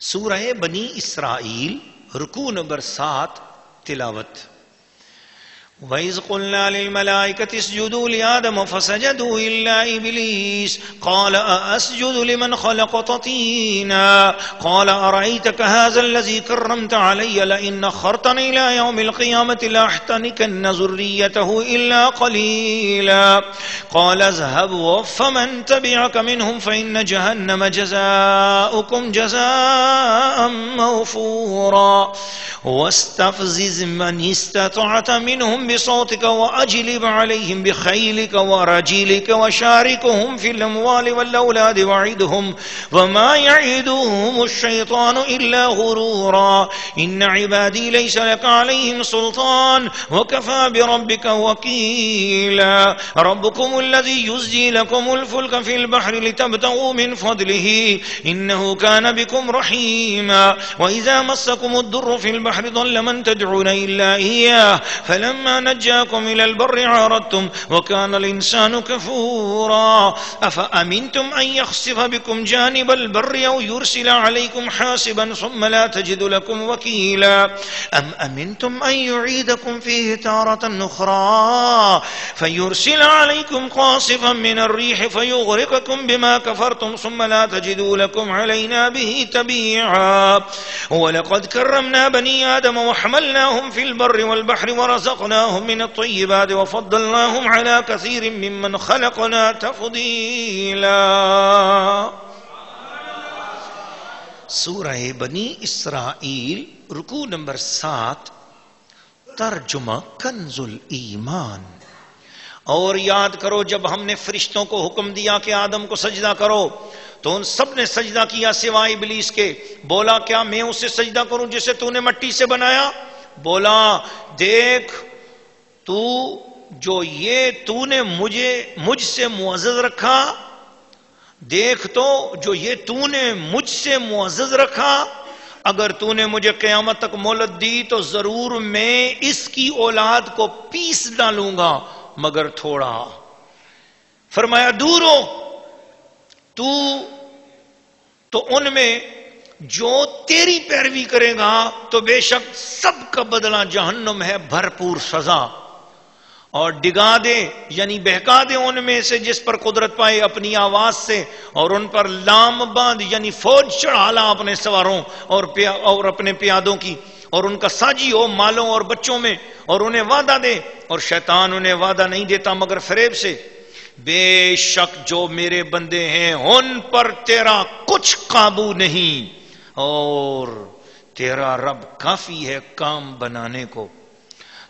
سورہ بنی اسرائیل رکوع نمبر 7 تلاوت. وَإِذْ قُلْنَا لِلْمَلَائِكَةِ اسْجُدُوا لِآدَمَ فَسَجَدُوا إِلَّا إِبْلِيسَ قَالَ أَأَسْجُدُ لِمَنْ خَلَقْتَ طِينًا قَالَ أَرَأَيْتَكَ هَذَا الَّذِي كَرَّمْتَ عَلَيَّ لَئِنْ أَخَّرْتَنِي إِلَى يَوْمِ الْقِيَامَةِ لَأَحْتَنِكَنَّ ذُرِّيَّتَهُ إِلَّا قَلِيلًا قَالَ اذْهَبْ فَمَنْ تَبِعَكَ مِنْهُمْ فَإِنَّ جَهَنَّمَ جَزَاؤُكُمْ جَزَاءً مَوْفُورًا وَاسْتَفْزِزْ مَنِ اسْتَطَعْتَ مِنْهُمْ بصوتك وأجلب عليهم بخيلك ورجلك وشاركهم في الأموال والأولاد وعدهم وما يعدهم الشيطان إلا غرورا إن عبادي ليس لك عليهم سلطان وكفى بربك وكيلا ربكم الذي يزجي لكم الفلك في البحر لتبتغوا من فضله إنه كان بكم رحيما وإذا مسكم الضر في البحر ضل من تدعون إلا إياه فلما نجاكم إلى البر عارضتم وكان الإنسان كفورا أفأمنتم أن يخسف بكم جانب البر أو يرسل عليكم حاسبا ثم لا تجد لكم وكيلا أم أمنتم أن يعيدكم فيه تارة أخرى فيرسل عليكم قاصفا من الريح فيغرقكم بما كفرتم ثم لا تجدوا لكم علينا به تبيعا ولقد كرمنا بني آدم وحملناهم في البر والبحر ورزقناهم من الطيبات وفضلناهم على كثير ممن خلقنا تفضيلا. سورہ بنی اسرائیل رکوع نمبر 7 ترجمہ کنز الایمان. اور یاد کرو جب ہم نے فرشتوں کو حکم دیا کہ آدم کو سجدہ کرو تو ان سب نے سجدہ کیا سوائے ابلیس کے. بولا کیا میں اسے سجدہ کروں جسے تو نے مٹی سے بنایا؟ بولا دیکھ تو جو یہ تو نے مجھ سے معزز رکھا، دیکھ تو جو یہ تو نے مجھ سے معزز رکھا، اگر تو نے مجھے قیامت تک مہلت دی تو ضرور میں اس کی اولاد کو پیس ڈالوں گا مگر تھوڑا. فرمایا دور ہو تو ان میں جو تیری پیروی کرے گا تو بے شک سب کا بدلہ جہنم ہے، بھرپور سزا. اور ڈگا دے یعنی بہکا دے ان میں سے جس پر قدرت پائے اپنی آواز سے، اور ان پر لام باندھ یعنی فوج چڑھا لا اپنے سواروں اور اپنے پیادوں کی، اور ان کا ساجی ہو مالوں اور بچوں میں، اور انہیں وعدہ دے، اور شیطان انہیں وعدہ نہیں دیتا مگر فریب سے. بے شک جو میرے بندے ہیں ان پر تیرا کچھ قابو نہیں، اور تیرا رب کافی ہے کام بنانے کو.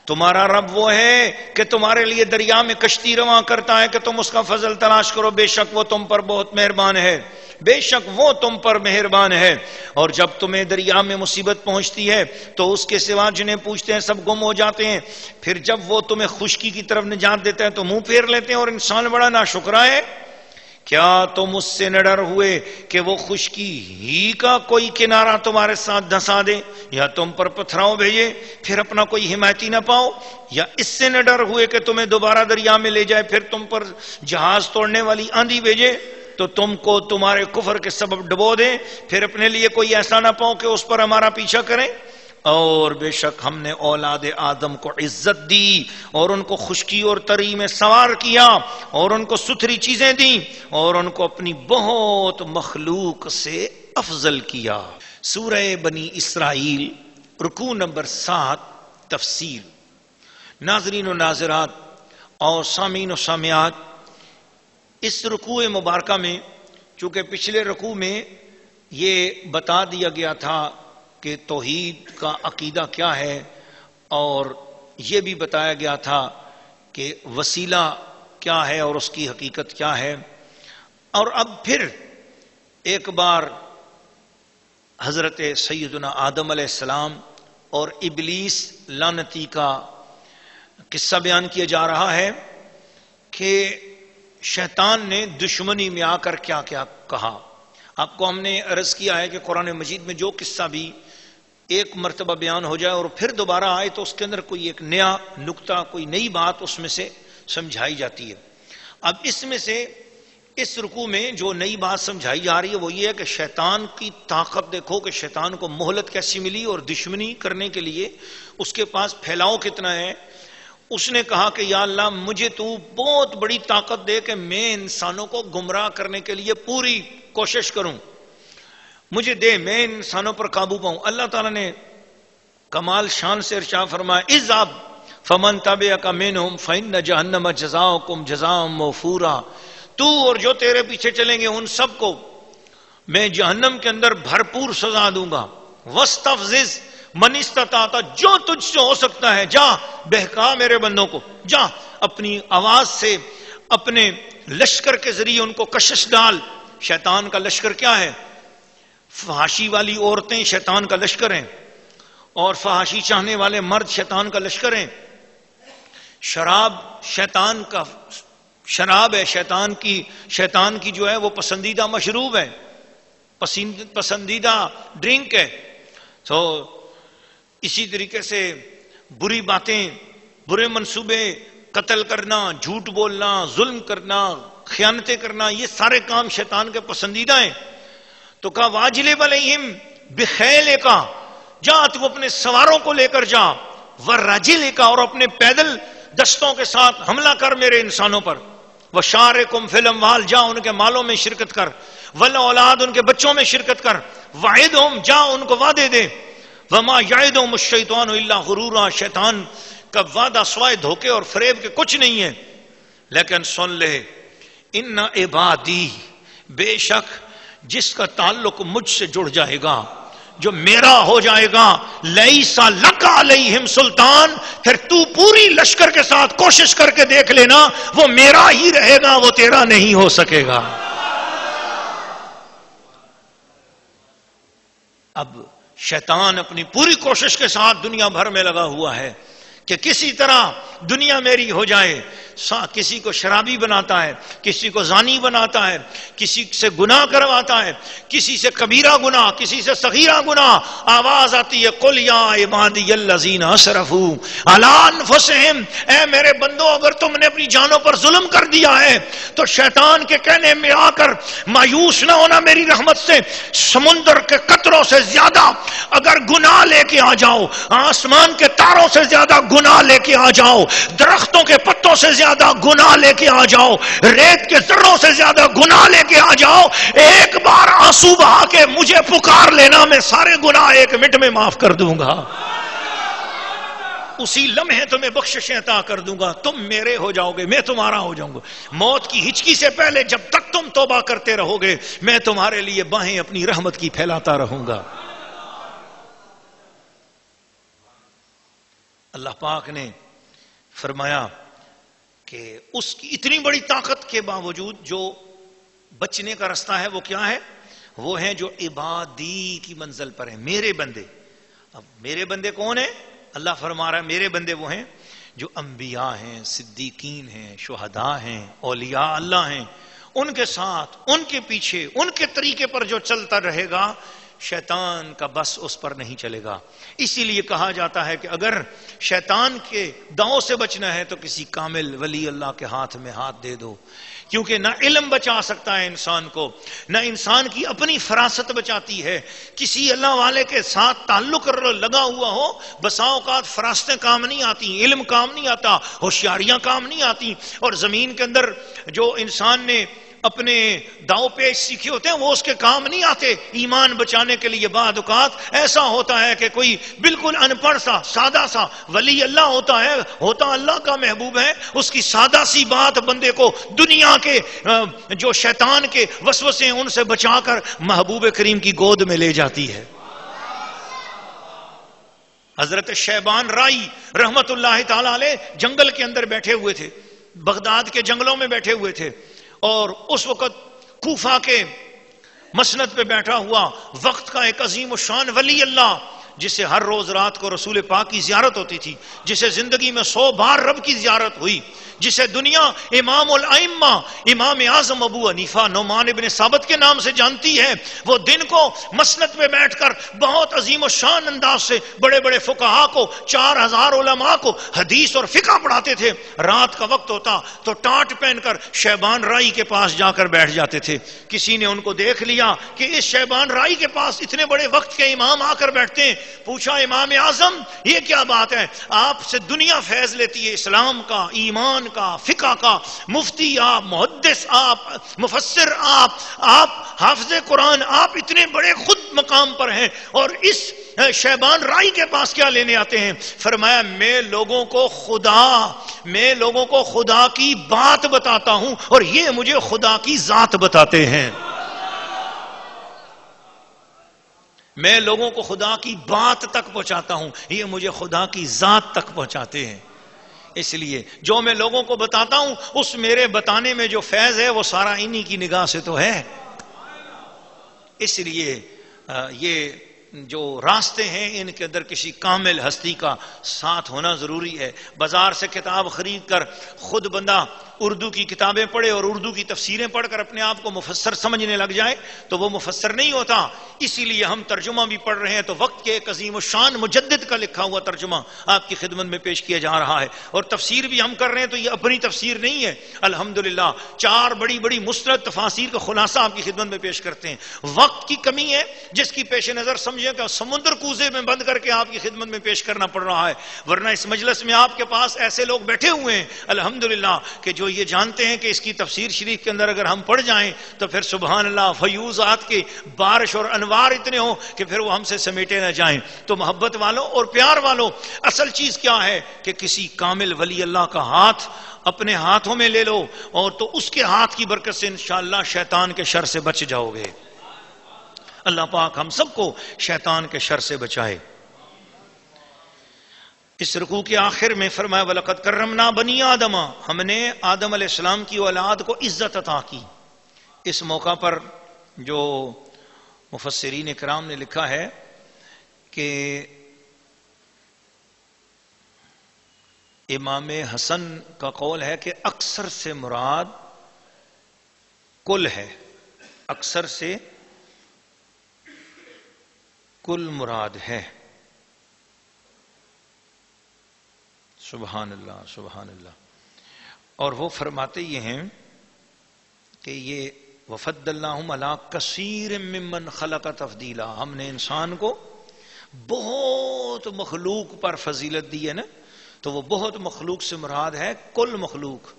تمہارا رب وہ ہے کہ تمہارے لیے دریا میں کشتی رواں کرتا ہے کہ تم اس کا فضل تلاش کرو، بے شک وہ تم پر بہت مہربان ہے، بے شک وہ تم پر مہربان ہے. اور جب تمہیں دریا میں مصیبت پہنچتی ہے تو اس کے سوا جنہیں پوچھتے ہیں سب گم ہو جاتے ہیں، پھر جب وہ تمہیں خشکی کی طرف نجات دیتا ہے تو منہ پھیر لیتے ہیں. اور انسان بڑا ناشکرا ہے. کیا تم اس سے نہ ڈر ہوئے کہ وہ خشکی ہی کا کوئی کنارہ تمہارے ساتھ دھسا دے یا تم پر پتھراؤ بھیجے پھر اپنا کوئی حمایتی نہ پاؤ؟ یا اس سے نہ ڈر ہوئے کہ تمہیں دوبارہ دریا میں لے جائے پھر تم پر جہاز توڑنے والی آندھی بھیجے تو تم کو تمہارے کفر کے سبب ڈبو دے پھر اپنے لیے کوئی ایسا نہ پاؤ کہ اس پر ہمارا پیچھا کریں؟ اور بے شک ہم نے اولاد آدم کو عزت دی اور ان کو خشکی اور تری میں سوار کیا اور ان کو ستھری چیزیں دیں اور ان کو اپنی بہت مخلوق سے افضل کیا. سورہ بنی اسرائیل رکوع نمبر 7 تفسیر. ناظرین و ناظرات اور سامعین و سامعات، اس رکوع مبارکہ میں چونکہ پچھلے رکوع میں یہ بتا دیا گیا تھا کہ توحید کا عقیدہ کیا ہے اور یہ بھی بتایا گیا تھا کہ وسیلہ کیا ہے اور اس کی حقیقت کیا ہے. اور اب پھر ایک بار حضرت سیدنا آدم علیہ السلام اور ابلیس لعنتی کا قصہ بیان کیا جا رہا ہے کہ شیطان نے دشمنی میں آ کر کیا کیا کہا. آپ کو ہم نے عرض کیا ہے کہ قرآن مجید میں جو قصہ بھی ایک مرتبہ بیان ہو جائے اور پھر دوبارہ آئے تو اس کے اندر کوئی ایک نیا نکتہ، کوئی نئی بات اس میں سے سمجھائی جاتی ہے. اب اس میں سے اس رکوع میں جو نئی بات سمجھائی جا رہی ہے وہ یہ ہے کہ شیطان کی طاقت دیکھو کہ شیطان کو مہلت کیسی ملی اور دشمنی کرنے کے لیے اس کے پاس پھیلاؤ کتنا ہے. اس نے کہا کہ یا اللہ مجھے تو بہت بڑی طاقت دے کہ میں انسانوں کو گمراہ کرنے کے لیے پوری کوشش کروں, مجھے دے, میں انسانوں پر قابو پاؤں. اللہ تعالیٰ نے کمال شان سے ارشاد فرمایا اذهب فمن تبعك منهم فإن جہنم جزاؤکم جزاء موفورا, تو اور جو تیرے پیچھے چلیں گے ان سب کو میں جہنم کے اندر بھرپور سزا دوں گا. واستفزز من استطاعت, جو تجھ سے ہو سکتا ہے جا بہکا میرے بندوں کو, جا اپنی آواز سے اپنے لشکر کے ذریعے ان کو کشش ڈال. شیطان کا لشکر کیا ہے؟ فحاشی والی عورتیں شیطان کا لشکر ہیں, اور فحاشی چاہنے والے مرد شیطان کا لشکر ہیں. شراب شیطان کا شراب ہے, شیطان کی جو ہے وہ پسندیدہ مشروب ہے, پسندیدہ ڈرنک ہے. تو اسی طریقے سے بری باتیں, برے منصوبے, قتل کرنا, جھوٹ بولنا, ظلم کرنا, خیانتیں کرنا, یہ سارے کام شیطان کے پسندیدہ ہیں. تو کہا واجلب علیہم بخیلک, جا تو اپنے سواروں کو لے کر جا, ورجلک, اور اپنے پیدل دستوں کے ساتھ حملہ کر میرے انسانوں پر, وشارکم فی الاموال, جا ان کے مالوں میں شرکت کر, والاولاد, ان کے بچوں میں شرکت کر, وعدہم, جا ان کو وعدے دے, وما یعدہم الشیطان الا غرورا, شیطان کا وعدہ سوائے دھوکے اور فریب کے کچھ نہیں ہے. لیکن سن لے, ان عبادی, بے شک جس کا تعلق مجھ سے جڑ جائے گا, جو میرا ہو جائے گا, لیس لک علیہم سلطان, پھر تو پوری لشکر کے ساتھ کوشش کر کے دیکھ لینا, وہ میرا ہی رہے گا, وہ تیرا نہیں ہو سکے گا. اب شیطان اپنی پوری کوشش کے ساتھ دنیا بھر میں لگا ہوا ہے کہ کسی طرح دنیا میری ہو جائے. کسی کو شرابی بناتا ہے, کسی کو زانی بناتا ہے, کسی سے گناہ کرواتا ہے, کسی سے کبیرہ گناہ, کسی سے صغیرہ گناہ. آواز آتی ہے قل یا عبادی الذین اسرفوا علی انفسہم, اے میرے بندو اگر تم نے اپنی جانوں پر ظلم کر دیا ہے تو شیطان کے کہنے میں آ کر مایوس نہ ہونا میری رحمت سے. سمندر کے قطروں سے زیادہ اگر گناہ لے کے آ جاؤ, آسمان کے تاروں سے زیادہ گناہ لے کے آ جاؤ, درختوں کے پتوں سے زیادہ گناہ لے کے آ جاؤ, ریت کے ذروں سے زیادہ گناہ لے کے آ جاؤ, ایک بار آنسو بہا کے مجھے پکار لینا, میں سارے گناہ ایک منٹ میں معاف کر دوں گا. اسی لمحے تمہیں بخششیں عطا کر دوں گا, تم میرے ہو جاؤ گے, میں تمہارا ہو جاؤں گا. موت کی ہچکی سے پہلے جب تک تم توبہ کرتے رہو گے, میں تمہارے لیے باہیں اپنی رحمت کی پھیلاتا رہوں گا. اللہ پاک نے فرمایا کہ اس کی اتنی بڑی طاقت کے باوجود جو بچنے کا رستہ ہے وہ کیا ہے؟ وہ ہیں جو عبادی کی منزل پر ہیں, میرے بندے. اب میرے بندے کون ہیں؟ اللہ فرما رہا ہے میرے بندے وہ ہیں جو انبیاء ہیں, صدیقین ہیں, شہداء ہیں, اولیاء اللہ ہیں. ان کے ساتھ, ان کے پیچھے, ان کے طریقے پر جو چلتا رہے گا, شیطان کا بس اس پر نہیں چلے گا. اسی لیے کہا جاتا ہے کہ اگر شیطان کے داؤں سے بچنا ہے تو کسی کامل ولی اللہ کے ہاتھ میں ہاتھ دے دو, کیونکہ نہ علم بچا سکتا ہے انسان کو, نہ انسان کی اپنی فراست بچاتی ہے. کسی اللہ والے کے ساتھ تعلق لگا ہوا ہو, بسا اوقات فراستیں کام نہیں آتی, علم کام نہیں آتا, ہوشیاریاں کام نہیں آتی, اور زمین کے اندر جو انسان نے اپنے داؤ پیش سیکھے ہوتے ہیں وہ اس کے کام نہیں آتے. ایمان بچانے کے لیے بعض اوقات ایسا ہوتا ہے کہ کوئی بالکل ان پڑھ سا سادہ سا ولی اللہ ہوتا اللہ کا محبوب ہے, اس کی سادہ سی بات بندے کو دنیا کے جو شیطان کے وسوسے ہیں ان سے بچا کر محبوب کریم کی گود میں لے جاتی ہے. حضرت شیبان رائی رحمت اللہ تعالی علیہ جنگل کے اندر بیٹھے ہوئے تھے, بغداد کے جنگلوں میں بیٹھے ہوئے تھے, اور اس وقت کوفہ کے مسند پہ بیٹھا ہوا وقت کا ایک عظیم الشان ولی اللہ, جسے ہر روز رات کو رسول پاک کی زیارت ہوتی تھی, جسے زندگی میں 100 بار رب کی زیارت ہوئی, جسے دنیا امام الائمہ امام اعظم ابو حنیفہ نعمان ابن ثابت کے نام سے جانتی ہے، وہ دن کو مسند پہ بیٹھ کر بہت عظیم و شان انداز سے بڑے بڑے فقہا کو 4000 علماء کو حدیث اور فقہ پڑھاتے تھے، رات کا وقت ہوتا تو ٹاٹ پہن کر شیبان رائی کے پاس جا کر بیٹھ جاتے تھے۔ کسی نے ان کو دیکھ لیا کہ اس شیبان رائی کے پاس اتنے بڑے وقت کے امام آ کر بیٹھتے ہیں، پوچھا امام اعظم یہ کیا بات ہے؟ آپ سے دنیا فیض لیتی ہے، اسلام کا، ایمان کا، فقہ کا، مفتی آپ، محدث آپ، مفسر آپ حافظ قرآن، آپ اتنے بڑے خود مقام پر ہیں اور اس شیبان رائی کے پاس کیا لینے آتے ہیں؟ فرمایا میں لوگوں کو خدا کی بات بتاتا ہوں اور یہ مجھے خدا کی ذات بتاتے ہیں۔ میں لوگوں کو خدا کی بات تک پہنچاتا ہوں، یہ مجھے خدا کی ذات تک پہنچاتے ہیں۔ اس لیے جو میں لوگوں کو بتاتا ہوں اس میرے بتانے میں جو فیض ہے وہ سارا انہی کی نگاہ سے تو ہے۔ اس لیے یہ جو راستے ہیں ان کے اندر کسی کامل ہستی کا ساتھ ہونا ضروری ہے۔ بازار سے کتاب خرید کر خود بندہ اردو کی کتابیں پڑھے اور اردو کی تفسیریں پڑھ کر اپنے آپ کو مفسر سمجھنے لگ جائے تو وہ مفسر نہیں ہوتا۔ اسی لیے ہم ترجمہ بھی پڑھ رہے ہیں تو وقت کے ایک عظیم الشان مجدد کا لکھا ہوا ترجمہ آپ کی خدمت میں پیش کیا جا رہا ہے، اور تفسیر بھی ہم کر رہے ہیں تو یہ اپنی تفسیر نہیں ہے، الحمدللہ 4 بڑی بڑی مستند تفاسیر کا خلاصہ آپ کی خدمت میں پیش کرتے ہیں۔ وقت کی کمی ہے جس کی پیش نظر سمجھیں کہ سمندر کوزے میں بند کر کے آپ کی خدمت میں پیش کرنا پڑ رہا ہے، ورنہ اس مجلس میں آپ کے پاس ایسے لوگ بیٹھے ہوئے ہیں الحمدللہ کہ جو یہ جانتے ہیں کہ اس کی تفسیر شریف کے اندر اگر ہم پڑھ جائیں تو پھر سبحان اللہ فیوزات کی بارش اور انوار اتنے ہوں کہ پھر وہ ہم سے سمیٹے نہ جائیں۔ تو محبت والوں اور پیار والوں، اصل چیز کیا ہے کہ کسی کامل ولی اللہ کا ہاتھ اپنے ہاتھوں میں لے لو اور تو اس کے ہاتھ کی برکت سے انشاءاللہ شیطان کے شر سے بچ جاؤ گے۔ اللہ پاک ہم سب کو شیطان کے شر سے بچائے۔ اس رکوع کے آخر میں فرمایا وَلَقَدْ كَرَّمْنَا بَنِي آدَمَ، ہم نے آدم علیہ السلام کی اولاد کو عزت عطا کی۔ اس موقع پر جو مفسرین کرام نے لکھا ہے کہ امام حسن کا قول ہے کہ اکثر سے مراد کل ہے، اکثر سے کل مراد ہے۔ سبحان اللہ سبحان اللہ۔ اور وہ فرماتے یہ ہیں کہ یہ وَفَضَّلْنَاهُمْ عَلَىٰ كَثِيرٍ مِّمَّنْ خَلَقَ تَفْضِيلًا، ہم نے انسان کو بہت مخلوق پر فضیلت دی ہے نا، تو وہ بہت مخلوق سے مراد ہے کل مخلوق۔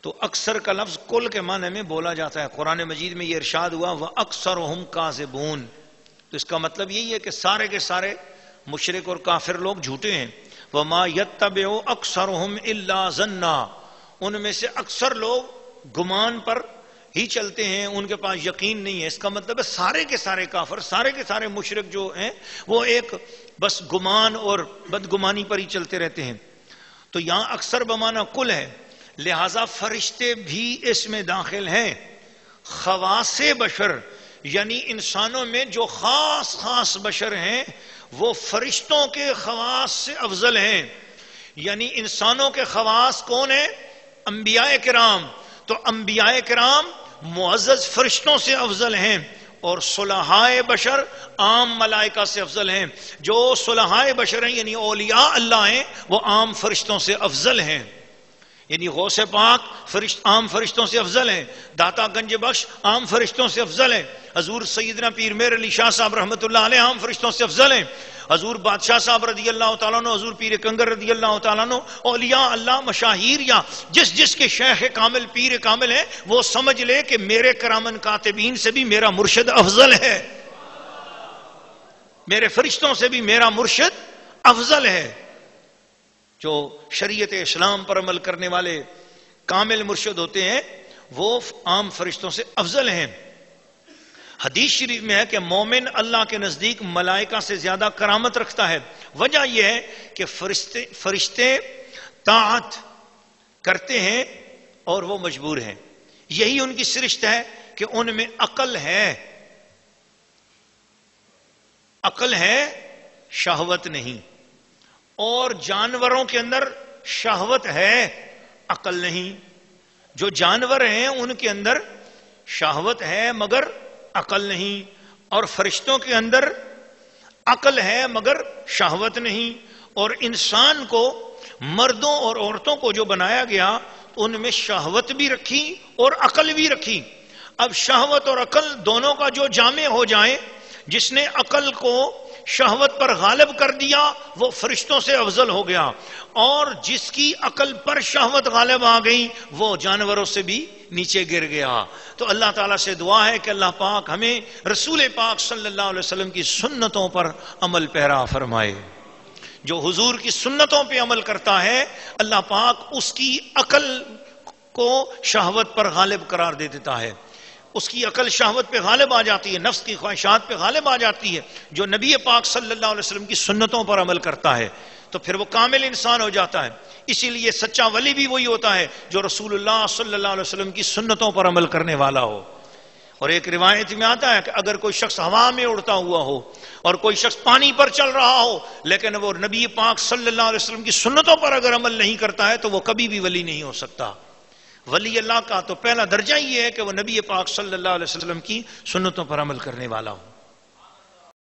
تو اکثر کا لفظ کل کے معنی میں بولا جاتا ہے، قرآن مجید میں یہ ارشاد ہوا وَأَكْثَرُهُمْ كَاذِبُونَ، تو اس کا مطلب یہی ہے کہ سارے کے سارے مشرک اور کافر لوگ جھوٹے ہیں۔ وَمَا يَتَّبِعُ أَكْثَرُهُمْ إِلَّا ظَنًّا، ان میں سے اکثر لوگ گمان پر ہی چلتے ہیں، ان کے پاس یقین نہیں ہے۔ اس کا مطلب ہے سارے کے سارے کافر، سارے کے سارے مشرک جو ہیں وہ ایک بس گمان اور بدگمانی پر ہی چلتے رہتے ہیں۔ تو یہاں اکثر بمانا کل ہے، لہذا فرشتے بھی اس میں داخل ہیں۔ خواص بشر یعنی انسانوں میں جو خاص خاص بشر ہیں وہ فرشتوں کے خواص سے افضل ہیں۔ یعنی انسانوں کے خواص کون ہیں؟ انبیاء کرام، تو انبیاء کرام معزز فرشتوں سے افضل ہیں، اور صلحاء بشر عام ملائکہ سے افضل ہیں۔ جو صلحاء بشر ہیں یعنی اولیاء اللہ ہیں وہ عام فرشتوں سے افضل ہیں، یعنی غوث پاک عام فرشتوں سے افضل ہیں، داتا گنج بخش عام فرشتوں سے افضل ہیں، حضور سیدنا پیر میر علی شاہ صاحب رحمۃ اللہ علیہ عام فرشتوں سے افضل ہیں، حضور بادشاہ صاحب رضی اللہ تعالیٰ عنہ، حضور پیر کنگر رضی اللہ تعالیٰ عنہ، اولیاء اللہ مشاہیر یا جس کے شیخ کامل پیر کامل ہیں وہ سمجھ لے کہ میرے کرامن کاتبین سے بھی میرا مرشد افضل ہے، میرے فرشتوں سے بھی میرا مرشد افضل ہے۔ جو شریعت اسلام پر عمل کرنے والے کامل مرشد ہوتے ہیں وہ عام فرشتوں سے افضل ہیں۔ حدیث شریف میں ہے کہ مومن اللہ کے نزدیک ملائکہ سے زیادہ کرامت رکھتا ہے۔ وجہ یہ ہے کہ فرشتے طاعت کرتے ہیں اور وہ مجبور ہیں، یہی ان کی سرشت ہے کہ ان میں عقل ہے شہوت نہیں، اور جانوروں کے اندر شہوت ہے عقل نہیں. جو جانور ہیں ان کے اندر شہوت ہے مگر عقل نہیں، اور فرشتوں کے اندر عقل ہے مگر شہوت نہیں. اور انسان کو، مردوں اور عورتوں کو جو بنایا گیا ان میں شہوت بھی رکھی اور عقل بھی رکھی. اب شہوت اور عقل دونوں کا جو جامع ہو جائے، جس نے عقل کو شہوت پر غالب کر دیا وہ فرشتوں سے افضل ہو گیا، اور جس کی عقل پر شہوت غالب آ گئی وہ جانوروں سے بھی نیچے گر گیا. تو اللہ تعالیٰ سے دعا ہے کہ اللہ پاک ہمیں رسول پاک صلی اللہ علیہ وسلم کی سنتوں پر عمل پیرا فرمائے. جو حضور کی سنتوں پہ عمل کرتا ہے اللہ پاک اس کی عقل کو شہوت پر غالب قرار دے دیتا ہے. اس کی عقل شہوت پہ غالب آ جاتی ہے، نفس کی خواہشات پہ غالب آ جاتی ہے. جو نبی پاک صلی اللہ علیہ وسلم کی سنتوں پر عمل کرتا ہے تو پھر وہ کامل انسان ہو جاتا ہے. اسی لیے سچا ولی بھی وہی ہوتا ہے جو رسول اللہ صلی اللہ علیہ وسلم کی سنتوں پر عمل کرنے والا ہو. اور ایک روایت میں آتا ہے کہ اگر کوئی شخص ہوا میں اڑتا ہوا ہو اور کوئی شخص پانی پر چل رہا ہو لیکن وہ نبی پاک صلی اللہ علیہ وسلم کی سنتوں پر اگر عمل نہیں کرتا ہے تو وہ کبھی بھی ولی نہیں ہو سکتا. ولی اللہ کا تو پہلا درجہ یہ ہے کہ وہ نبی پاک صلی اللہ علیہ وسلم کی سنتوں پر عمل کرنے والا ہو.